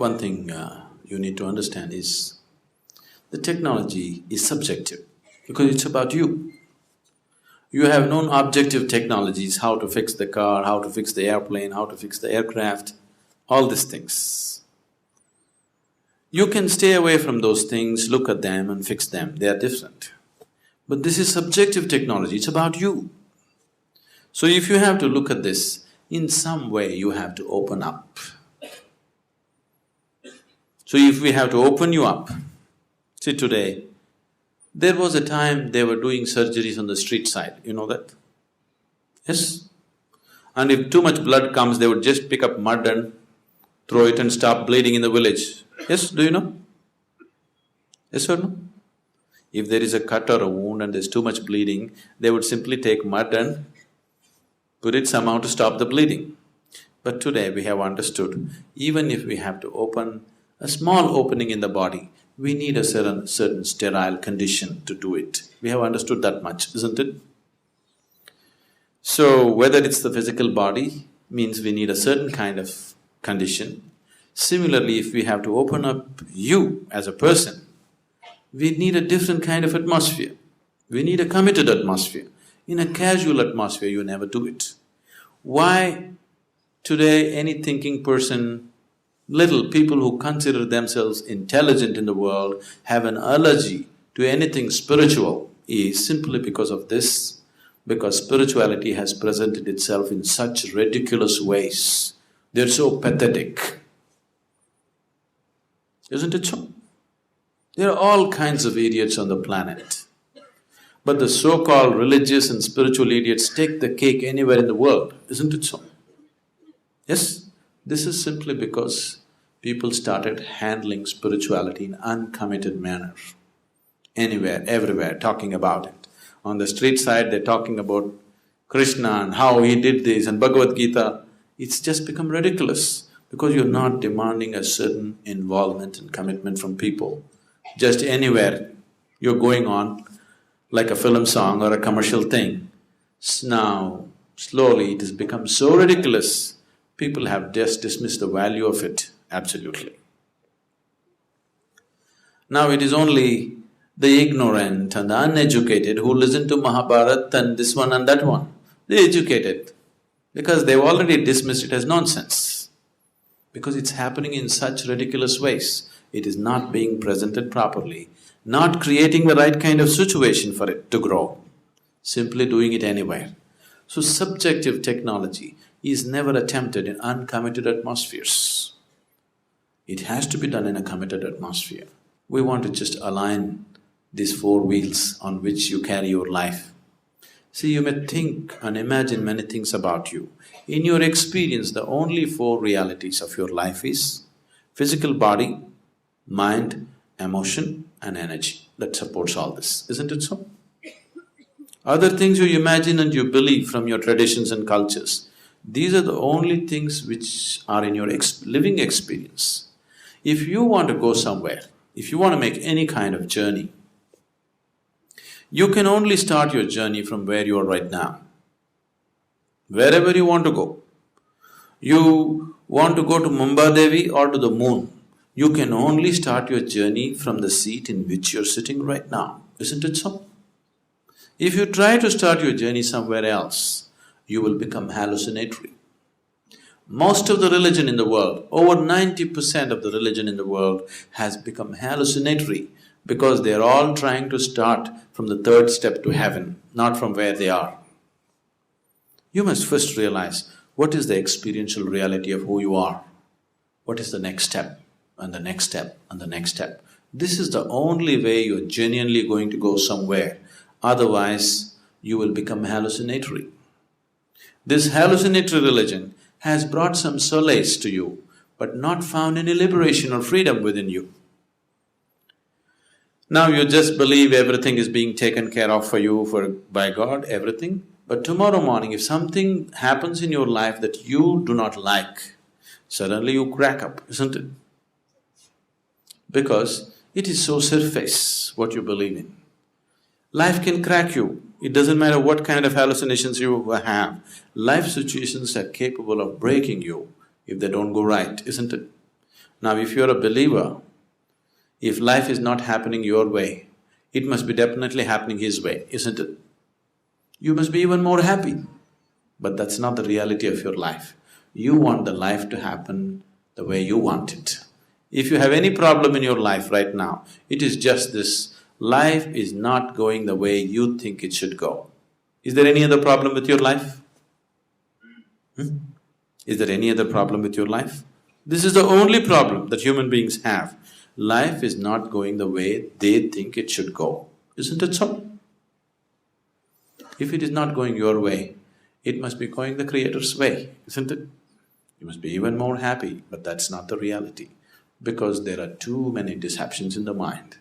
One thing you need to understand is the technology is subjective because it's about you. You have known objective technologies, how to fix the car, how to fix the airplane, how to fix the aircraft, all these things. You can stay away from those things, look at them and fix them, they are different. But this is subjective technology, it's about you. So if you have to look at this, in some way you have to open up. So if we have to open you up, see today, there was a time they were doing surgeries on the street side, you know that? Yes? And if too much blood comes, they would just pick up mud and throw it and stop bleeding in the village. Yes, do you know? Yes or no? If there is a cut or a wound and there's too much bleeding, they would simply take mud and put it somehow to stop the bleeding. But today we have understood, even if we have to open a small opening in the body, we need a certain sterile condition to do it. We have understood that much, isn't it? So, whether it's the physical body, means we need a certain kind of condition. Similarly, if we have to open up you as a person, we need a different kind of atmosphere. We need a committed atmosphere. In a casual atmosphere, you never do it. Why today any thinking person, little people who consider themselves intelligent in the world have an allergy to anything spiritual is simply because of this, because spirituality has presented itself in such ridiculous ways. They're so pathetic. Isn't it so? There are all kinds of idiots on the planet. But the so-called religious and spiritual idiots take the cake anywhere in the world, isn't it so? Yes? This is simply because people started handling spirituality in uncommitted manner. Anywhere, everywhere, talking about it. On the street side, they're talking about Krishna and how he did this and Bhagavad Gita. It's just become ridiculous because you're not demanding a certain involvement and commitment from people. Just anywhere you're going on like a film song or a commercial thing. Now, slowly it has become so ridiculous, people have just dismissed the value of it, absolutely. Now it is only the ignorant and the uneducated who listen to Mahabharata and this one and that one. They're educated because they've already dismissed it as nonsense. Because it's happening in such ridiculous ways, it is not being presented properly, not creating the right kind of situation for it to grow, simply doing it anywhere. So subjective technology is never attempted in uncommitted atmospheres. It has to be done in a committed atmosphere. We want to just align these four wheels on which you carry your life. See, you may think and imagine many things about you. In your experience, the only four realities of your life is physical body, mind, emotion and energy that supports all this, isn't it so? Other things you imagine and you believe from your traditions and cultures, these are the only things which are in your living experience. If you want to go somewhere, if you want to make any kind of journey, you can only start your journey from where you are right now. Wherever you want to go. You want to go to Mumbai or to the moon, you can only start your journey from the seat in which you're sitting right now, isn't it so? If you try to start your journey somewhere else, you will become hallucinatory. Most of the religion in the world, over 90% of the religion in the world has become hallucinatory because they're all trying to start from the third step to heaven, not from where they are. You must first realize what is the experiential reality of who you are. What is the next step and the next step and the next step. This is the only way you're genuinely going to go somewhere, otherwise you will become hallucinatory. This hallucinatory religion has brought some solace to you, but not found any liberation or freedom within you. Now you just believe everything is being taken care of for you by God, everything. But tomorrow morning, if something happens in your life that you do not like, suddenly you crack up, isn't it? Because it is so surface what you believe in. Life can crack you, it doesn't matter what kind of hallucinations you have. Life situations are capable of breaking you if they don't go right, isn't it? Now if you're a believer, if life is not happening your way, it must be definitely happening his way, isn't it? You must be even more happy. But that's not the reality of your life. You want the life to happen the way you want it. If you have any problem in your life right now, it is just this: life is not going the way you think it should go. Is there any other problem with your life? Is there any other problem with your life? This is the only problem that human beings have. Life is not going the way they think it should go. Isn't it so? If it is not going your way, it must be going the Creator's way, isn't it? You must be even more happy, but that's not the reality, because there are too many deceptions in the mind.